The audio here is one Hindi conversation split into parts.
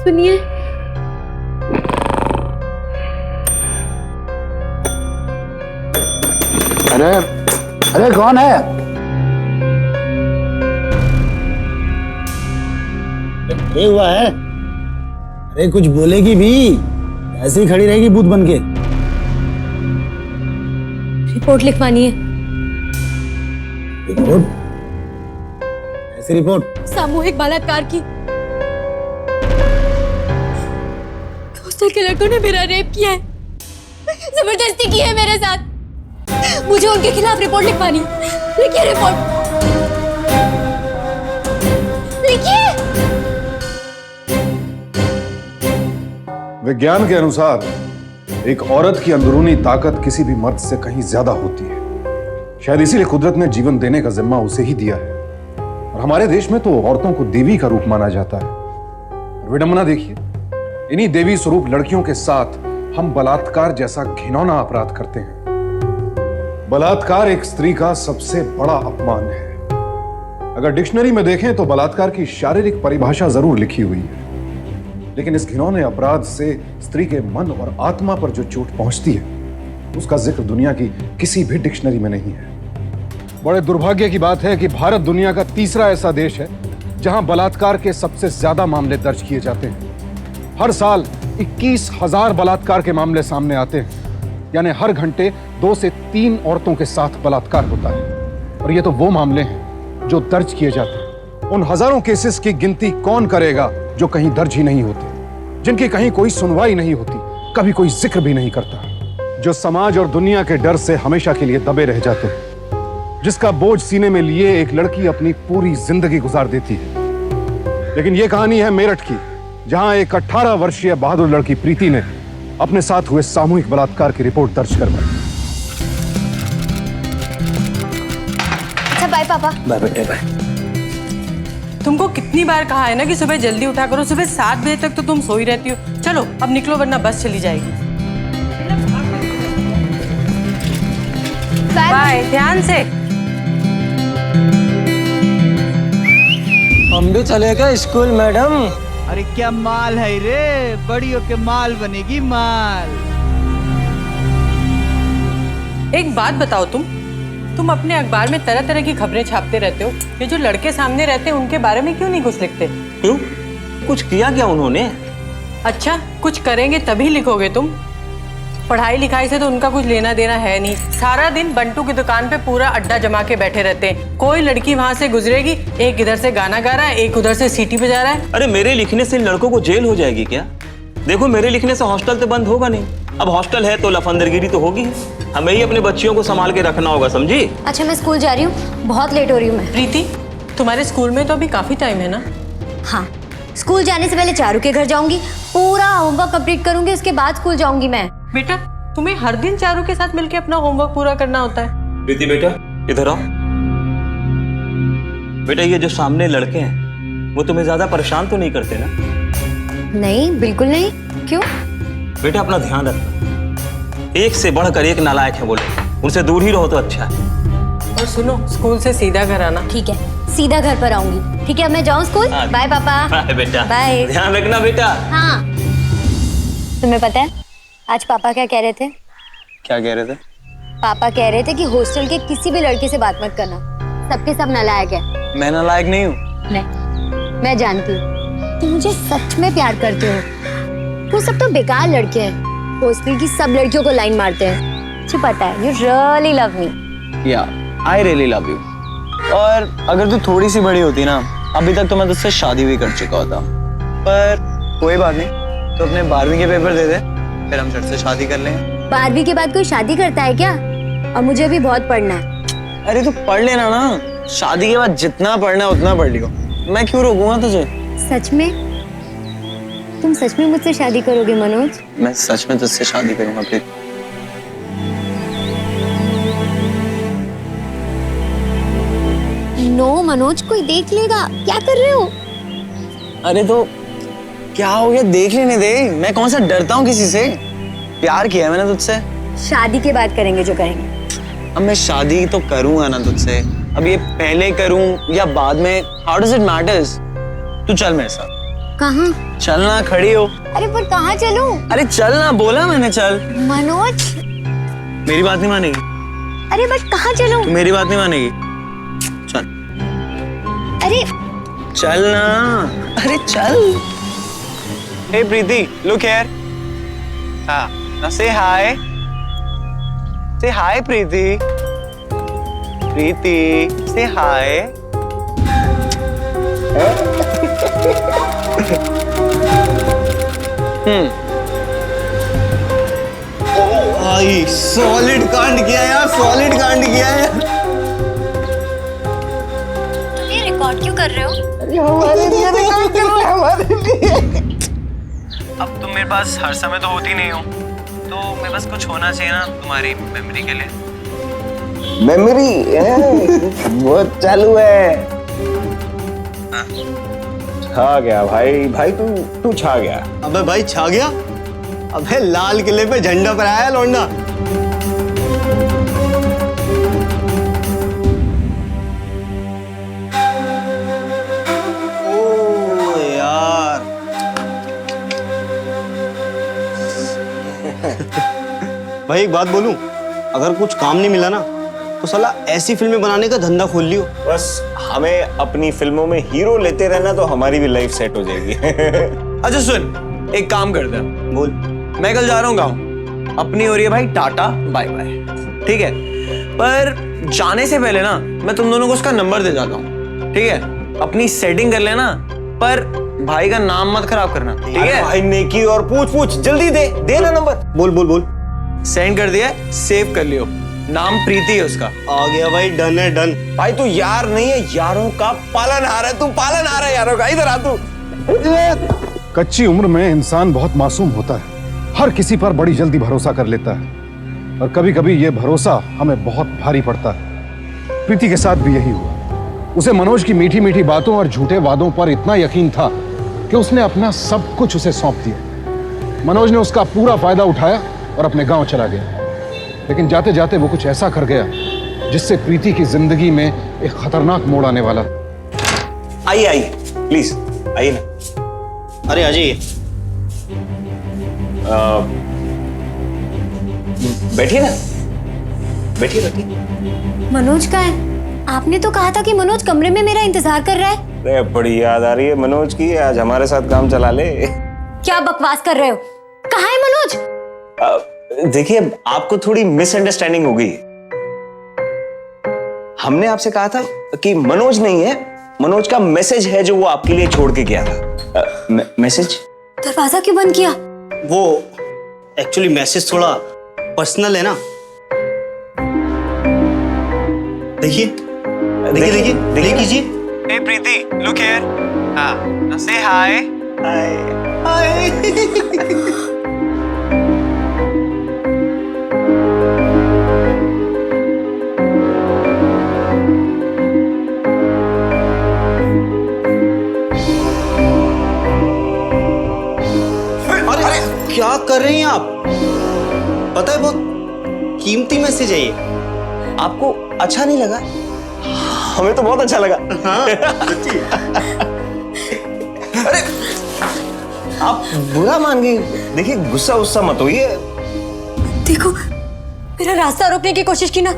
सुनिए। अरे अरे कौन है? ये हुआ है? अरे कुछ बोलेगी भी, ऐसे ही खड़ी रहेगी भूत बन के। रिपोर्ट लिखवानी है। रिपोर्ट? ऐसी रिपोर्ट? सामूहिक बलात्कार की। हॉस्टल के लड़कों ने मेरा रेप किया है, जबरदस्ती की है मेरे साथ। मुझे उनके खिलाफ रिपोर्ट लिखवानी। लिखिए रिपोर्ट, लिखिए। विज्ञान के अनुसार एक औरत की अंदरूनी ताकत किसी भी मर्द से कहीं ज्यादा होती है। शायद इसीलिए कुदरत ने जीवन देने का जिम्मा उसे ही दिया है। और हमारे देश में तो औरतों को देवी का रूप माना जाता है। और विडंबना देखिए, इन्हीं देवी स्वरूप लड़कियों के साथ हम बलात्कार जैसा घिनौना अपराध करते हैं। बलात्कार एक स्त्री का सबसे बड़ा अपमान है। अगर डिक्शनरी में देखें तो बलात्कार की शारीरिक परिभाषा जरूर लिखी हुई है, लेकिन इस घिनौने अपराध से स्त्री के मन और आत्मा पर जो चोट पहुंचती है, उसका जिक्र दुनिया की किसी भी डिक्शनरी में नहीं है। बड़े दुर्भाग्य की बात है कि भारत दुनिया का तीसरा ऐसा देश है जहां बलात्कार के सबसे ज्यादा मामले दर्ज किए जाते हैं। हर साल 21,000 बलात्कार के मामले सामने आते हैं, यानी हर घंटे 2 से 3 औरतों के साथ बलात्कार होता है। और ये तो वो मामले हैं जो दर्ज किए जाते हैं। उन हजारों केसेस की गिनती कौन करेगा जो कहीं दर्ज ही नहीं होते, जिनकी कहीं कोई सुनवाई नहीं होती, कभी कोई जिक्र भी नहीं करता, जो समाज और दुनिया के डर से हमेशा के लिए दबे रह जाते हैं, जिसका बोझ सीने में लिए एक लड़की अपनी पूरी जिंदगी गुजार देती है। लेकिन यह कहानी है मेरठ की, जहां एक 18 वर्षीय बहादुर लड़की प्रीति ने अपने साथ हुए सामूहिक बलात्कार की रिपोर्ट दर्ज करवाई। अच्छा बाय पापा। बाय बेटे बाय। तुमको कितनी बार कहा है ना कि सुबह जल्दी उठा करो। सुबह 7 बजे तक तो तुम सोई रहती हो। चलो अब निकलो वरना बस चली जाएगी। बाय, ध्यान से। हम भी चलेगा स्कूल मैडम। अरे क्या माल है रे, बड़ी होके माल बनेगी माल। एक बात बताओ, तुम अपने अखबार में तरह तरह की खबरें छापते रहते हो। ये जो लड़के सामने रहते हैं उनके बारे में क्यों नहीं कुछ लिखते? क्यों? कुछ किया क्या उन्होंने? अच्छा, कुछ करेंगे तभी लिखोगे तुम। पढ़ाई लिखाई से तो उनका कुछ लेना देना है नहीं। सारा दिन बंटू की दुकान पे पूरा अड्डा जमा के बैठे रहते हैं। कोई लड़की वहां से गुजरेगी, एक इधर से गाना गा रहा है, एक उधर से सीटी बजा रहा है। अरे मेरे लिखने से इन लड़कों को जेल हो जाएगी क्या? देखो मेरे लिखने से हॉस्टल तो बंद होगा नहीं। अब हॉस्टल है तो लफंदरगिरी तो होगी। हमें ही अपने बच्चियों को संभाल के रखना होगा, समझी? अच्छा मैं स्कूल जा रही हूँ, बहुत लेट हो रही हूँ मैं। प्रीति, तुम्हारे स्कूल में तो अभी काफी टाइम है ना? हाँ, स्कूल जाने से पहले चारू के घर जाऊंगी, पूरा होमवर्क कंप्लीट करूंगी, उसके बाद स्कूल जाऊंगी मैं। बेटा, तुम्हें हर दिन चारू के साथ मिलकर अपना होमवर्क पूरा करना होता है। प्रीति बेटा इधर आओ। बेटा ये जो सामने लड़के हैं वो तुम्हें ज्यादा परेशान तो नहीं करते ना? नहीं, बिल्कुल नहीं। क्यों? बेटा अपना ध्यान रखना। एक से बढ़कर एक नालायक है बोले, उनसे दूर ही रहो तो अच्छा है। और सुनो, स्कूल से सीधा घर आना। ठीक है, सीधा घर पर आऊंगी। ठीक है, अब मैं जाऊँ स्कूल? बाय पापा। बाय बेटा। बाय। ध्यान रखना बेटा। हाँ। तुम्हें पता है आज पापा क्या कह रहे थे? क्या कह रहे थे? पापा कह रहे थे कि हॉस्टल के किसी भी लड़के से बात मत करना, सबके सब नालायक है। मैं नालायक नहीं हूँ। नहीं, मैं जानती हूँ तुम मुझे सच में प्यार करते हो। वो सब तो बेकार लड़के हैं, हॉस्टल की सब लड़कियों को लाइन मारते हैं। मुझे पता है, यू रियली लव मी। या आई रियली लव यू। और अगर तू थोड़ी सी बड़ी होती ना, अभी तक तो मैं तुझसे शादी भी कर चुका होता। पर कोई बात नहीं, तो अपने 12वीं के पेपर दे दे, फिर हम झट से शादी कर लेंगे। 12वीं के बाद कोई शादी करता है क्या? और मुझे भी बहुत पढ़ना है। अरे तू पढ़ लेना ना, शादी के बाद जितना पढ़ना है उतना पढ़ लियो। मैं क्यों रोकूंगा तुझे? सच में? तुम सच में मुझसे शादी करोगे मनोज? मैं सच में तुझसे शादी करूंगा फिर। नो मनोज, कोई देख लेगा। क्या कर रहे हो? अरे तो क्या हो गया, देख लेने दे। मैं कौन सा डरता हूँ किसी से? प्यार किया है मैंने तुझसे। शादी के बाद करेंगे जो करेंगे। अब मैं शादी तो करूंगा ना तुझसे। अब ये पहले करूं या बाद में, हाउ डज इट मैटर्स? तू चल मेरे साथ। कहाँ? चलना, खड़ी हो। अरे पर कहाँ चलूं? अरे चलना, बोला मैंने चल। मनोज, मेरी बात नहीं मानेगी? अरे बट कहाँ चलूं? तू मेरी बात नहीं मानेगी? चल। अरे चलना, अरे चल। हे प्रीति, लुक हियर। हाँ, now say hi. Say hi, प्रीति। प्रीति, say hi. भाई सॉलिड कांड किया यार, सॉलिड कांड किया है। तुम ये रिकॉर्ड क्यों कर रहे हो? अब तुम मेरे पास हर समय तो होती नहीं हो, तो मेरे पास कुछ होना चाहिए ना तुम्हारी मेमोरी के लिए। मेमोरी वो चालू है। छा गया भाई, भाई तू छा गया। अबे भाई छा गया? अबे लाल किले पे झंडा फहराया लौंडा। ओ यार भाई एक बात बोलूं, अगर कुछ काम नहीं मिला ना तो साला ऐसी फिल्में बनाने का धंधा खोल लियो। बस हमें अपनी फिल्मों में हीरो लेते रहना तो हमारी भी लाइफ सेट हो जाएगी। अच्छा सुन, एक काम करते हैं। बोल। मैं कल जा रहा हूँ गाँव, अपनी हो रही है भाई टाटा बाय बाय, ठीक है? पर जाने से पहले ना मैं तुम दोनों को उसका नंबर दे जाता हूँ, ठीक है? अपनी सेटिंग कर लेना, पर भाई का नाम मत खराब करना, ठीक है? भाई नेकी और पूछ जल्दी दे ना नंबर। बोल बोल बोल। सेंड कर दिया, सेव कर लियो। नाम प्रीति है उसका। आ गया भाई, डन है डन। भाई तू यार नहीं है, यारों का पालनहार है, तू पालनहार है यारों का। इधर आ तू। कच्ची उम्र में इंसान बहुत मासूम होता है, हर किसी पर बड़ी जल्दी भरोसा कर लेता है और कभी कभी ये भरोसा हमें बहुत भारी पड़ता है। प्रीति के साथ भी यही हुआ। उसे मनोज की मीठी मीठी बातों और झूठे वादों पर इतना यकीन था कि उसने अपना सब कुछ उसे सौंप दिया। मनोज ने उसका पूरा फायदा उठाया और अपने गांव चला गया, लेकिन जाते जाते वो कुछ ऐसा कर गया जिससे प्रीति की जिंदगी में एक खतरनाक मोड़ आने वाला। आइए प्लीज आइए ना। अरे आ जाइए। बैठिए ना, बैठिए। मनोज का है? आपने तो कहा था कि मनोज कमरे में मेरा इंतजार कर रहा है। अरे बड़ी याद आ रही है मनोज की, आज हमारे साथ काम चला ले। क्या बकवास कर रहे हो? कहाँ है मनोज? देखिए आपको थोड़ी मिसअंडरस्टैंडिंग हो गई। हमने आपसे कहा था कि मनोज नहीं है, मनोज का मैसेज है जो वो आपके लिए छोड़ के गया था। मैसेज? दरवाजा क्यों बंद किया? वो एक्चुअली मैसेज थोड़ा पर्सनल है ना। देखिए देखिए देखिए देखिए कीजिए। हे प्रीति, लुक हियर। हाँ, से हाय। हाय हाय। क्या कर रहे हैं आप? पता है बहुत कीमती मैसेज है ये। आपको अच्छा नहीं लगा? हमें तो बहुत अच्छा लगा। हाँ? अरे आप बुरा मान गए। देखिए गुस्सा मत होइए। देखो, मेरा रास्ता रोकने की कोशिश की ना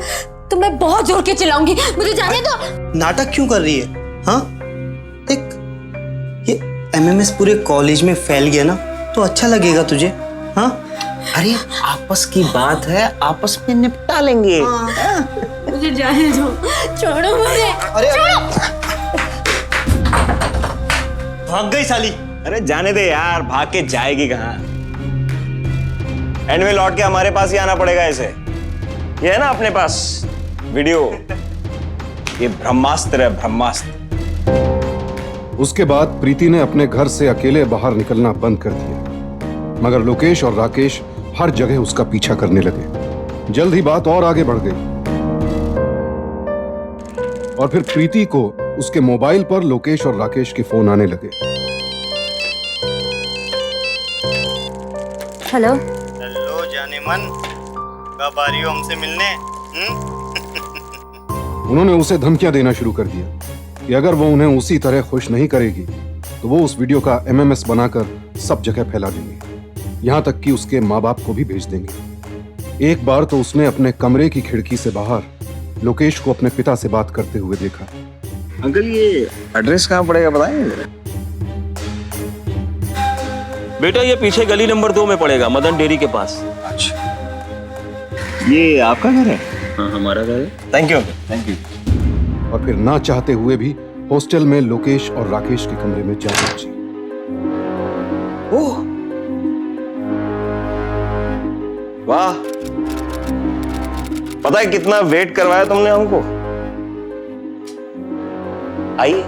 तो मैं बहुत जोर के चिल्लाऊंगी। मुझे जाने दो। नाटक क्यों कर रही है? हाँ देख, ये एमएमएस पूरे कॉलेज में फैल गया ना तो अच्छा लगेगा तुझे। हाँ अरे आपस की बात है, आपस में निपटा लेंगे। मुझे जाने दो, छोड़ो मुझे। अरे भाग गई साली। अरे जाने दे यार, भाग के जाएगी कहाँ? एंड में लौट के हमारे पास ही आना पड़ेगा इसे। ये है ना अपने पास वीडियो, ये ब्रह्मास्त्र है, ब्रह्मास्त्र। उसके बाद प्रीति ने अपने घर से अकेले बाहर निकलना बंद कर दिया, मगर लोकेश और राकेश हर जगह उसका पीछा करने लगे। जल्द ही बात और आगे बढ़ गई और फिर प्रीति को उसके मोबाइल पर लोकेश और राकेश के फोन आने लगे। हेलो हेलो जाने मन, कब आ रही हो हमसे मिलने? उन्होंने उसे धमकियां देना शुरू कर दिया कि अगर वो उन्हें उसी तरह खुश नहीं करेगी तो वो उस वीडियो का एमएमएस बनाकर सब जगह फैला देंगे, यहां तक कि उसके माँ बाप को भी भेज देंगे। एक बार तो उसने अपने कमरे की खिड़की से बाहर लोकेश को अपने पिता से बात करते हुए देखा। अंकल ये एड्रेस कहाँ पड़ेगा बताएंगे? बेटा ये पीछे गली नंबर 2 में पड़ेगा, मदन डेयरी के पास। अच्छा, ये आपका घर है? हाँ हमारा घर है। Thank you thank you. और फिर ना चाहते हुए भी हॉस्टल में लोकेश और राकेश के कमरे में जा पहुंची। ओह वाह, पता है कितना वेट करवाया तुमने हमको। आइए,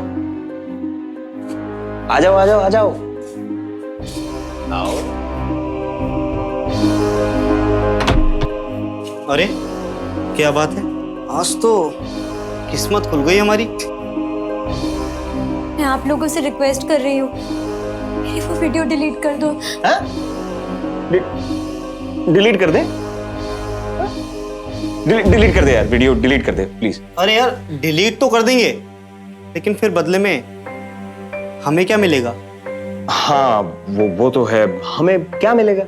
आ जाओ आ जाओ आ जाओ आओ। अरे क्या बात है, आज तो किस्मत खुल गई हमारी। मैं आप लोगों से रिक्वेस्ट कर रही हूँ, मेरी वो वीडियो डिलीट कर दो। डिलीट कर दे? डिलीट कर दे यार, वीडियो डिलीट कर दे प्लीज। अरे यार डिलीट तो कर देंगे, लेकिन फिर बदले में हमें क्या मिलेगा? हाँ वो तो है, हमें क्या मिलेगा?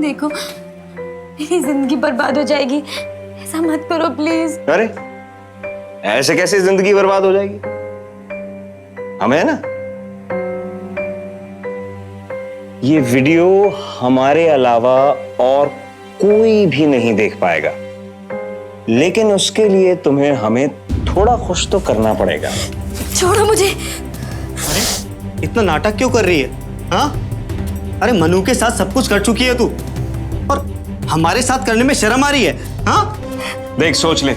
देखो मेरी जिंदगी बर्बाद हो जाएगी, ऐसा मत करो प्लीज। अरे ऐसे कैसे जिंदगी बर्बाद हो जाएगी? हमें है ना, ये वीडियो हमारे अलावा और कोई भी नहीं देख पाएगा, लेकिन उसके लिए तुम्हें हमें थोड़ा खुश तो करना पड़ेगा। छोड़ो मुझे। अरे इतना नाटक क्यों कर रही है? हाँ, अरे मनु के साथ सब कुछ कर चुकी है तू, और हमारे साथ करने में शर्म आ रही है? हाँ देख सोच ले,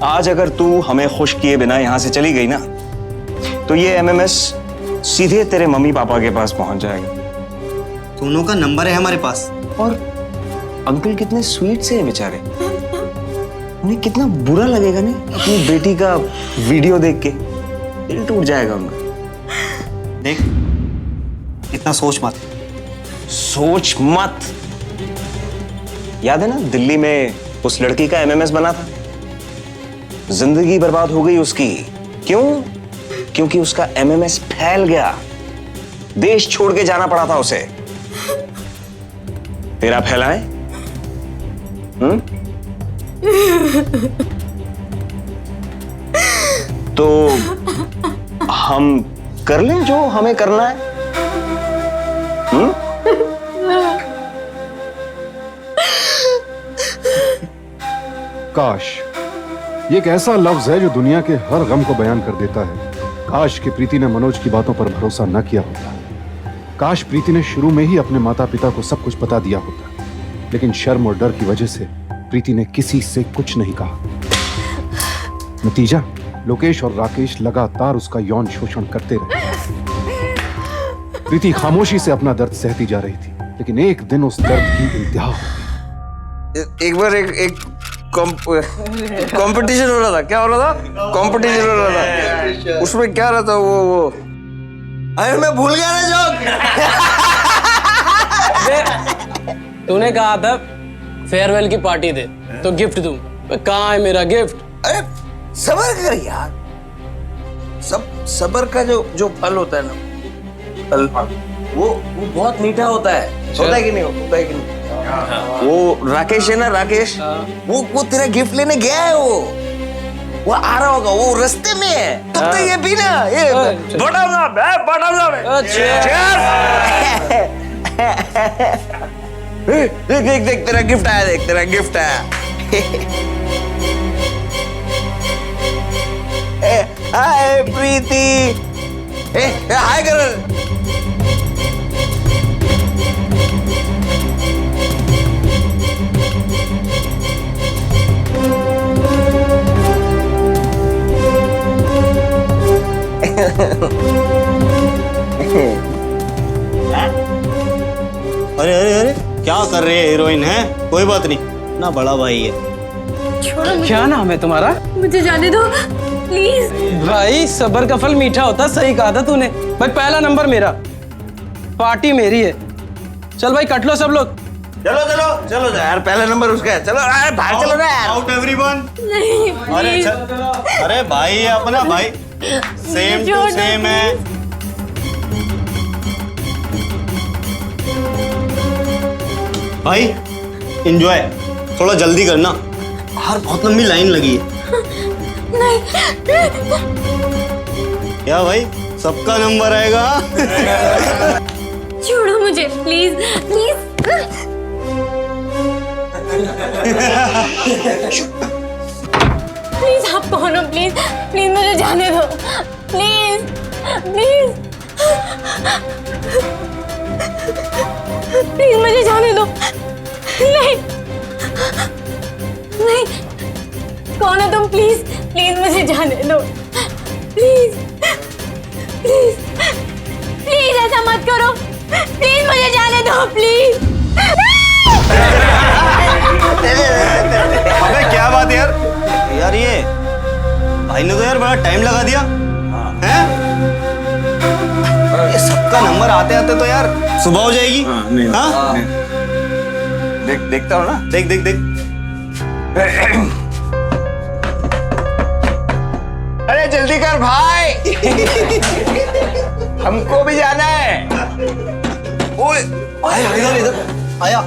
आज अगर तू हमें खुश किए बिना यहां से चली गई ना, तो ये एमएमएस सीधे तेरे मम्मी पापा के पास पहुंच जाएगा। दोनों का नंबर है हमारे पास। और अंकल कितने स्वीट से हैं बेचारे, उन्हें कितना बुरा लगेगा नहीं अपनी बेटी का वीडियो देख के, दिल टूट जाएगा उनका। देख इतना सोच मत। सोच मत? याद है ना दिल्ली में उस लड़की का एमएमएस बना था, जिंदगी बर्बाद हो गई उसकी। क्यों? क्योंकि उसका एमएमएस फैल गया, देश छोड़ के जाना पड़ा था उसे। तेरा फैलाए? तो हम कर लें जो हमें करना है। काश, ये एक ऐसा लफ्ज है जो दुनिया के हर गम को बयान कर देता है। काश कि प्रीति ने मनोज की बातों पर भरोसा न किया होता। काश प्रीति ने शुरू में ही अपने माता पिता को सब कुछ बता दिया होता, लेकिन शर्म और डर की वजह से प्रीति ने किसी से कुछ नहीं कहा। नतीजा, लोकेश और राकेश लगातार उसका यौन शोषण करते रहे। प्रीति खामोशी से अपना दर्द सहती जा रही थी, लेकिन एक दिन उस दर्द की इंतहा हो गई। एक बार एक कंपटीशन हो रहा था। क्या हो रहा था? कंपटीशन हो रहा था। उसमें क्या रहा था? वो अरे मैं भूल गया ना जोक। तूने कहा था फेयरवेल की पार्टी दे तो गिफ्ट दूं, कहाँ है मेरा गिफ्ट? अरे सबर कर यार, सबर का जो फल होता है ना, फल वो बहुत मीठा होता है। होता है कि नहीं? होता है कि नहीं? वो राकेश है ना, राकेश, वो तेरा गिफ्ट लेने गया है। वो आ रहा होगा, वो रास्ते में है। तब तक ये भी ना, ये बढ़ाऊंगा देख तेरा गिफ्ट आया, देख तेरा गिफ्ट आया। हाय प्रीति, हाय कर। अरे अरे अरे क्या कर रहे हैं हीरोइन? है कोई बात नहीं, ना बड़ा भाई है। छोड़ो मुझे। क्या नाम है तुम्हारा? मुझे जाने दो प्लीज। भाई सबर का फल मीठा होता, सही कहा था तूने। भाई पहला नंबर मेरा, पार्टी मेरी है। चल भाई कट लो सब लोग। चलो चलो चलो यार, पहला नंबर उसका है। चलो अरे बाहर चलो ना यार। Out everyone. नहीं अरे प्लीज। अरे भाई है अपना भाई, सेम टू सेम है। भाई एंजॉय, थोड़ा जल्दी करना, बाहर बहुत लंबी लाइन लगी है। क्या भाई, सबका नंबर आएगा? छोड़ो मुझे प्लीज प्लीज। प्लीज आप कौन हो? प्लीज प्लीज मुझे जाने दो, प्लीज प्लीज प्लीज मुझे जाने दो। नहीं नहीं, कौन हो तुम? प्लीज प्लीज मुझे जाने दो, प्लीज प्लीज प्लीज ऐसा मत करो, प्लीज मुझे जाने दो, प्लीज। अबे क्या बात है यार, यार ये भाई ने तो यार बड़ा टाइम लगा दिया हैं? ये सबका नंबर आते आते तो यार सुबह हो जाएगी। हाँ? देखता हो ना, देख देख देख। अरे जल्दी कर भाई, हमको भी जाना है। ओए आया इधर इधर आया।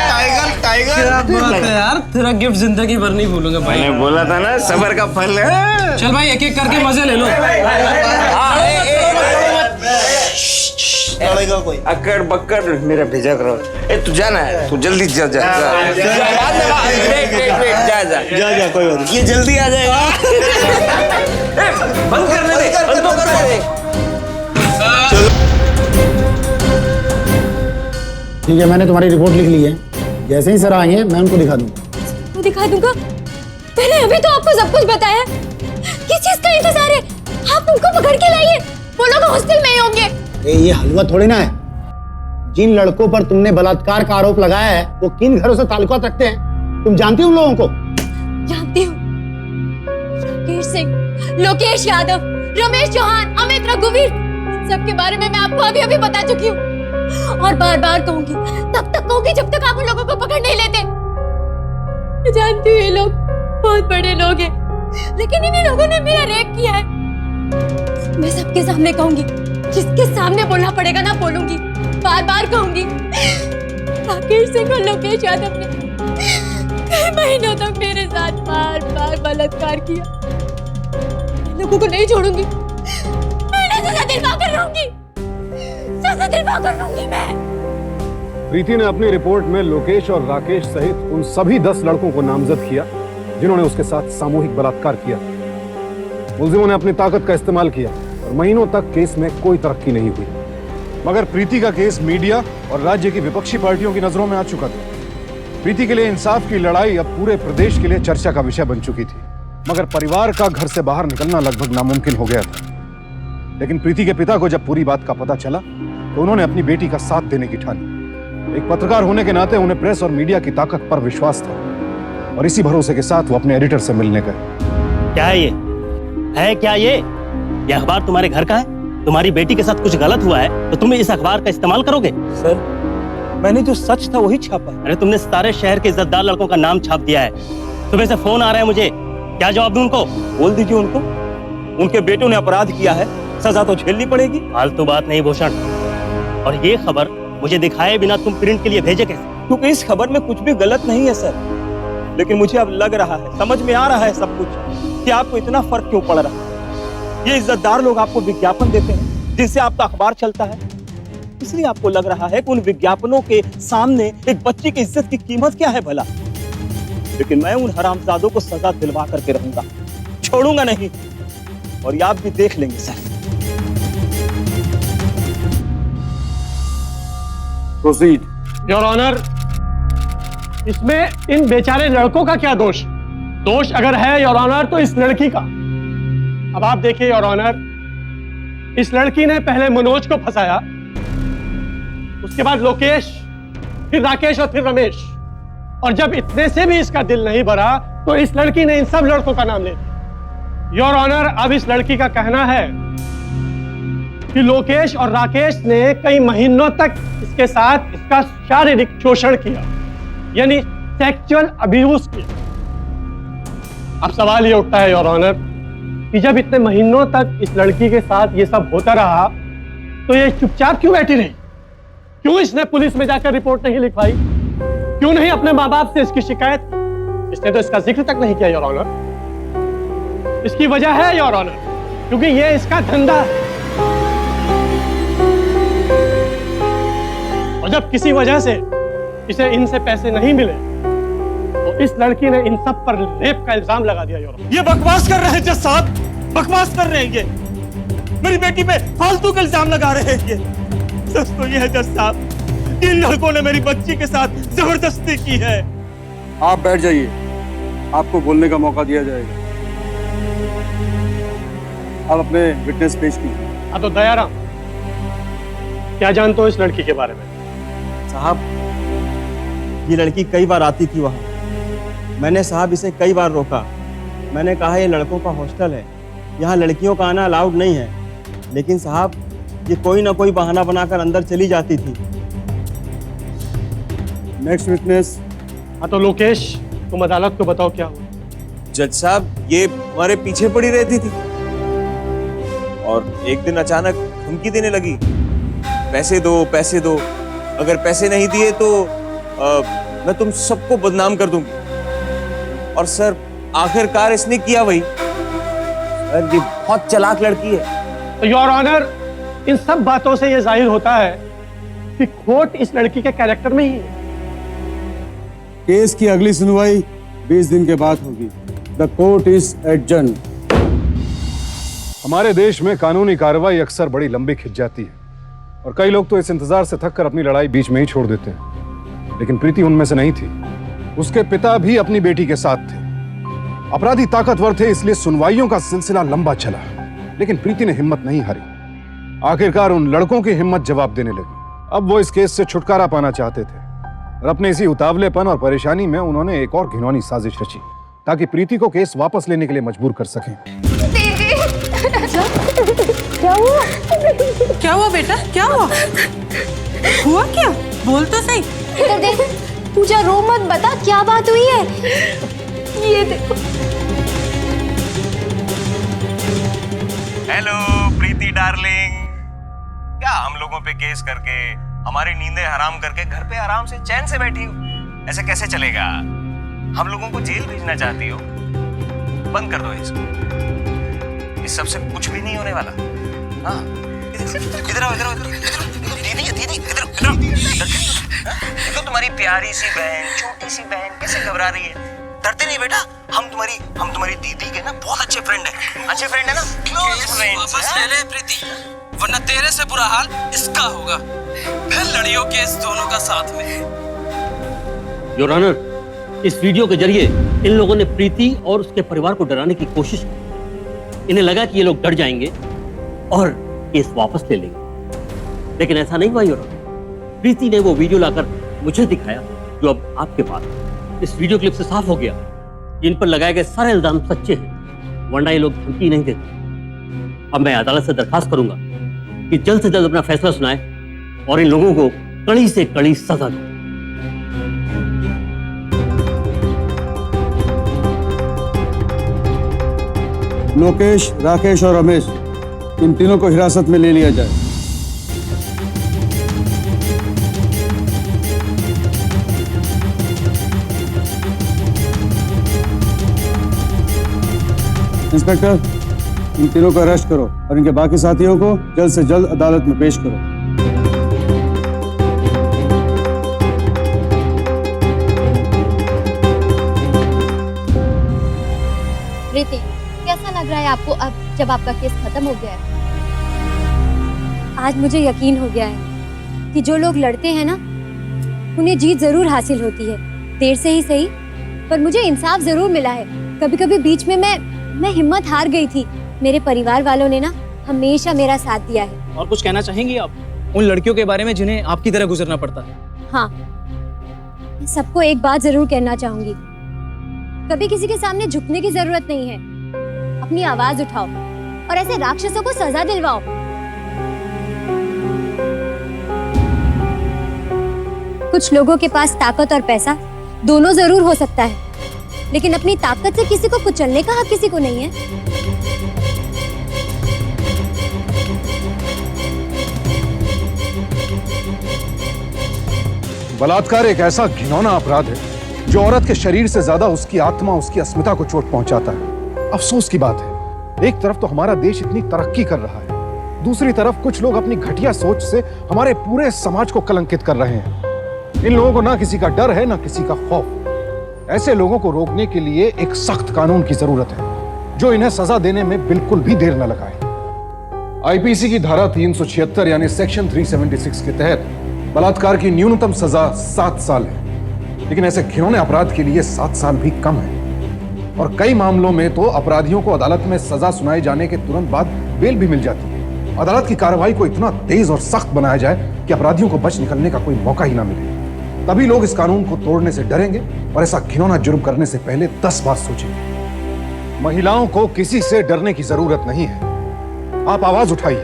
टाइगर टाइगर क्या बात है यार, तेरा गिफ्ट जिंदगी भर नहीं भूलूंगा भाई। मैंने बोला था ना, सबर का फल है। चल भाई, एक एक करके मजे ले लो। कोई अकड़ बक्कड़ मेरा भेजा करो। ए तू जाना है, तू जल्दी जा जा जा जा कोई बात नहीं, ये जल्दी आ जाएगा। बंद करने दे, बंद तो करने दे। ठीक है, मैंने तुम्हारी रिपोर्ट लिख ली है। जैसे ही सर आएंगे मैं उनको दिखा दूंगा। तो दिखा दूंगा? मैंने अभी तो आपको सब कुछ बताया। किस चीज का इंतजार है? आप उनको पकड़ के लाइए, वो लोग हॉस्टल में ही होंगे। ये हलवा थोड़ी ना है। जिन लड़कों पर तुमने बलात्कार का आरोप लगाया है वो किन घरों से ताल्लुकात रखते हैं, तुम जानती हो उन लोगों को? जानती हूँ। राकेश सिंह, लोकेश यादव, रमेश चौहान, अमित रघुवीर, सबके बारे में मैं आपको अभी अभी बता चुकी हूँ और बार बार कहूंगी, तब तक कहूंगी जब तक आप उन लोगों को पकड़ नहीं लेते। मैं जानती हूँ ये लोग बहुत बड़े लोग हैं, लेकिन इन्हीं लोगों ने मेरा रेप किया है। मैं सबके सामने कहूंगी, जिसके सामने बोलना पड़ेगा ना बोलूंगी, बार बार कहूंगी। राकेश सिंह और लोकेश यादव ने कई महीनों तक मेरे साथ बार बार बलात्कार किया। इन लोगों को नहीं छोड़ूंगी, मैं इन्हें सजा दिलवा कर रहूंगी, सजा दिलवा कर रहूंगी मैं। प्रीति ने अपनी रिपोर्ट में लोकेश और राकेश सहित उन सभी 10 लड़कों को नामजद किया जिन्होंने उसके साथ सामूहिक बलात्कार किया। मुलजिमों ने अपनी ताकत का इस्तेमाल किया और महीनों तक केस में कोई तरक्की नहीं हुई। मगर प्रीति का केस मीडिया और राज्य की विपक्षी पार्टियों की नजरों में आ चुका था। प्रीति के लिए इंसाफ की लड़ाई अब पूरे प्रदेश के लिए चर्चा का विषय बन चुकी थी। मगर परिवार का घर से बाहर निकलना लगभग नामुमकिन हो गया था। लेकिन प्रीति के पिता को जब पूरी बात का पता चला तो उन्होंने अपनी बेटी का साथ देने की ठानी। एक पत्रकार होने के नाते उन्हें प्रेस और मीडिया की ताकत पर विश्वास था और इसी भरोसे के साथ वो अपने एडिटर से मिलने गए। क्या है ये? है क्या ये अखबार तुम्हारे घर का है? तुम्हारी बेटी के साथ कुछ गलत हुआ है तो तुम इस अखबार का इस्तेमाल करोगे? सर, मैंने जो सच था वही छापा। अरे तुमने सारे शहर के इज्जतदार लड़कों का नाम छाप दिया है। सुबह से फोन आ रहा है मुझे, क्या जवाब दूं उनको? बोल दीजिए उनको, उनके बेटों ने अपराध किया है, सजा तो झेलनी पड़ेगी। फालतू बात नहीं भूषण। और ये खबर मुझे दिखाए बिना तुम प्रिंट के लिए भेजे कैसे? क्योंकि इस खबर में कुछ भी गलत नहीं है सर, लेकिन मुझे अब लग रहा है, समझ में आ रहा है सब कुछ कि आपको इतना फर्क क्यों पड़ रहा है। ये इज्जतदार लोग आपको विज्ञापन देते हैं जिनसे आपका अखबार चलता है, इसलिए आपको लग रहा है कि उन विज्ञापनों के सामने एक बच्ची की इज्जत की कीमत क्या है भला। लेकिन मैं उन हरामजादों को सजा दिलवा करके रहूंगा, छोड़ूंगा नहीं। और ये आप भी देख लेंगे सर। प्रोसीड। योर ऑनर, इसमें इन बेचारे लड़कों का क्या दोष? दोष अगर है योर ऑनर तो इस लड़की का। अब आप देखिए योर ऑनर, इस लड़की ने पहले मनोज को फंसाया, उसके बाद लोकेश, फिर राकेश और फिर रमेश, और जब इतने से भी इसका दिल नहीं भरा तो इस लड़की ने इन सब लड़कों का नाम ले लिया। योर ऑनर, अब इस लड़की का कहना है कि लोकेश और राकेश ने कई महीनों तक इसके साथ इसका शारीरिक शोषण किया, यानी सेक्सुअल अब्यूज किया। अब सवाल ये उठता है योर ऑनर कि जब इतने महीनों तक इस लड़की के साथ ये सब होता रहा तो ये चुपचाप क्यों बैठी रही? क्यों इसने पुलिस में जाकर रिपोर्ट नहीं लिखवाई? क्यों नहीं अपने माँ बाप से इसकी शिकायत की? इसने तो इसका जिक्र तक नहीं किया योर ऑनर। इसकी वजह है योर ऑनर, क्योंकि ये इसका धंधा है। और जब किसी वजह से इसे इनसे पैसे नहीं मिले तो इस लड़की ने इन सब पर रेप का इल्जाम लगा दिया योर ऑनर। ये बकवास कर रहे हैं जज साहब, बकवास कर रहे हैं ये। मेरी बेटी पे फालतू का इल्जाम लगा रहे हैं ये। सच तो ये है जज साहब, इन लड़कों ने मेरी बच्ची के साथ जबरदस्ती की है। आप बैठ जाइए, आपको बोलने का मौका दिया जाएगा। आप अपने विटनेस पेश कीजिए। हाँ तो दयाराम, क्या जानते हो इस लड़की के बारे में? साहब, ये लड़की कई बार आती थी वहाँ। मैंने साहब इसे कई बार रोका। मैंने कहा ये लड़कों का हॉस्टल है, यहाँ लड़कियों का आना अलाउड नहीं है। लेकिन साहब ये कोई ना कोई बहाना बनाकर अंदर चली जाती थी। Next witness. हाँ तो लोकेश, तुम अदालत को बताओ क्या हुआ। जज साहब, ये हमारे पीछे पड़ी रहती थी और एक दिन अचानक धमकी देने लगी, पैसे दो पैसे दो, अगर पैसे नहीं दिए तो मैं तुम सबको बदनाम कर दूंगी। और सर आखिरकार इसने किया वही। सर ये बहुत चालाक लड़की है। तो योर ऑनर, इन सब बातों से यह जाहिर होता है कि खोट इस लड़की के कैरेक्टर में ही है। केस की अगली सुनवाई 20 दिन के बाद होगी। The court is adjourn. हमारे देश में कानूनी कार्रवाई अक्सर बड़ी लंबी खिंच जाती है और कई लोग तो इस इंतजार से थककर अपनी लड़ाई बीच में ही छोड़ देते हैं। लेकिन प्रीति उनमें से नहीं थी। उसके पिता भी अपनी बेटी के साथ थे। अपराधी ताकतवर थे, इसलिए सुनवाइयों का सिलसिला लंबा चला। लेकिन प्रीति ने हिम्मत नहीं हारी। आखिरकार उन लड़कों की हिम्मत जवाब देने लगी। अब वो इस केस से छुटकारा पाना चाहते थे और अपने इसी उतावलेपन और परेशानी में उन्होंने एक और घिनौनी साजिश रची ताकि प्रीति को केस वापस लेने के लिए मजबूर कर सकें। क्या हुआ? क्या हुआ बेटा, क्या हुआ? हुआ क्या? बोल तो सही। इधर देख पूजा, रो मत, बता क्या बात हुई है। ये देखो। हेलो प्रीति डार्लिंग, क्या हम लोगों पे केस करके हमारी नींदें हराम करके घर पे आराम से चैन से बैठी हो? ऐसे कैसे चलेगा? हम लोगों को जेल भेजना चाहती हो? बंद कर दो इसको। इस सबसे कुछ भी नहीं होने वाला। हाँ, इधर आओ, इधर आओ, दीदी, दीदी, इधर आओ। देखो तुम्हारी प्यारी सी बहन, छोटी सी बहन कैसे घबरा रही है। डरते नहीं बेटा, हम तुम्हारी दीदी के ना बहुत अच्छे फ्रेंड हैं। अच्छे फ्रेंड है ना, क्लोज फ्रेंड्स। वापस ले ले प्रीति, वरना तेरे से बुरा हाल इसका होगा। फिर लड़ियों के इस दोनों का साथ में। योर ऑनर, इस वीडियो के जरिए इन लोगों ने प्रीति और उसके परिवार को डराने की कोशिश की। इन्हें लगा कि ये लोग डर जाएंगे और केस वापस ले लेंगे, लेकिन ऐसा नहीं हुआ योर ऑनर। प्रीति ने वो वीडियो लाकर मुझे दिखाया जो अब आपके पास है। इस वीडियो क्लिप से साफ हो गया कि इन पर लगाए गए सारे इल्जाम सच्चे हैं, वरना ये लोग धमकी नहीं देते। अब मैं अदालत से दरखास्त करूंगा कि जल्द से जल्द अपना फैसला सुनाए और इन लोगों को कड़ी से कड़ी सजा दे। लोकेश, राकेश और रमेश, इन तीनों को हिरासत में ले लिया जाए। इंस्पेक्टर, इन तीनों को अरेस्ट करो और इनके बाकी साथियों को जल्द से जल्द अदालत में पेश करो। प्रीति, कैसा लग रहा है आपको अब जब आपका केस खत्म हो गया है? आज मुझे यकीन हो गया है कि जो लोग लड़ते हैं ना, उन्हें जीत जरूर हासिल होती है। देर से ही सही, पर मुझे इंसाफ जरूर मिला है। कभी कभी बीच में मैं हिम्मत हार गई थी। मेरे परिवार वालों ने ना हमेशा मेरा साथ दिया है। और कुछ कहना चाहेंगी आप उन लड़कियों के बारे में जिन्हें आपकी तरह गुजरना पड़ता है? हाँ, मैं सबको एक बात जरूर कहना चाहूंगी, कभी किसी के सामने झुकने की जरूरत नहीं है। अपनी आवाज उठाओ और ऐसे राक्षसों को सजा दिलवाओ। कुछ लोगों के पास ताकत और पैसा दोनों जरूर हो सकता है, लेकिन अपनी ताकत से किसी को कुचलने का हक किसी को नहीं है। बलात्कार एक ऐसा घिनौना अपराध है जो औरत के शरीर से ज्यादा उसकी आत्मा, उसकी अस्मिता को चोट पहुंचाता है। अफसोस की बात है, एक तरफ तो हमारा देश इतनी तरक्की कर रहा है, दूसरी तरफ कुछ लोग अपनी घटिया सोच से हमारे पूरे समाज को कलंकित कर रहे हैं। इन लोगों को ना किसी का डर है, ना किसी का खौफ। ऐसे लोगों को रोकने के लिए एक सख्त कानून की जरूरत है जो इन्हें सजा देने में बिल्कुल भी देर न लगाए। आईपीसी की धारा 376 यानी सेक्शन 376 के तहत बलात्कार की न्यूनतम सजा 7 साल है, लेकिन ऐसे घिनौने अपराध के लिए 7 साल भी कम है। और कई मामलों में तो अपराधियों को अदालत में सजा सुनाए जाने के तुरंत बाद बेल भी मिल जाती है। अदालत की कार्रवाई को इतना तेज और सख्त बनाया जाए कि अपराधियों को बच निकलने का कोई मौका ही ना मिले। तभी लोग इस कानून को तोड़ने से डरेंगे और ऐसा घिनौना जुर्म करने से पहले 10 बार सोचेंगे। महिलाओं को किसी से डरने की जरूरत नहीं है। आप आवाज उठाइए,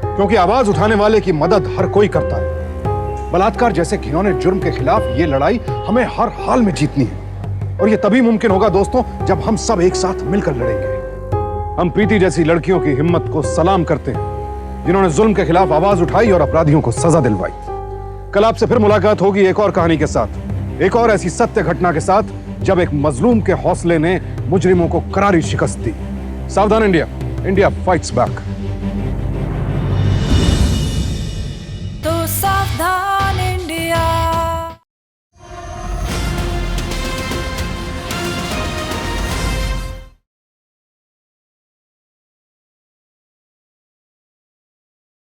क्योंकि आवाज उठाने वाले की मदद हर कोई करता है। बलात्कार जैसे घिनौने जुर्म के खिलाफ ये लड़ाई हमें हर हाल में जीतनी है, और ये तभी मुमकिन होगा दोस्तों जब हम सब एक साथ मिलकर लड़ेंगे। हम प्रीति जैसी लड़कियों की हिम्मत को सलाम करते हैं, जिन्होंने जुल्म के खिलाफ आवाज उठाई और अपराधियों को सजा दिलवाई। कल आपसे फिर मुलाकात होगी एक और कहानी के साथ, एक और ऐसी सत्य घटना के साथ, जब एक मजलूम के हौसले ने मुजरिमों को करारी शिकस्त दी। सावधान इंडिया, इंडिया फाइट्स बैक।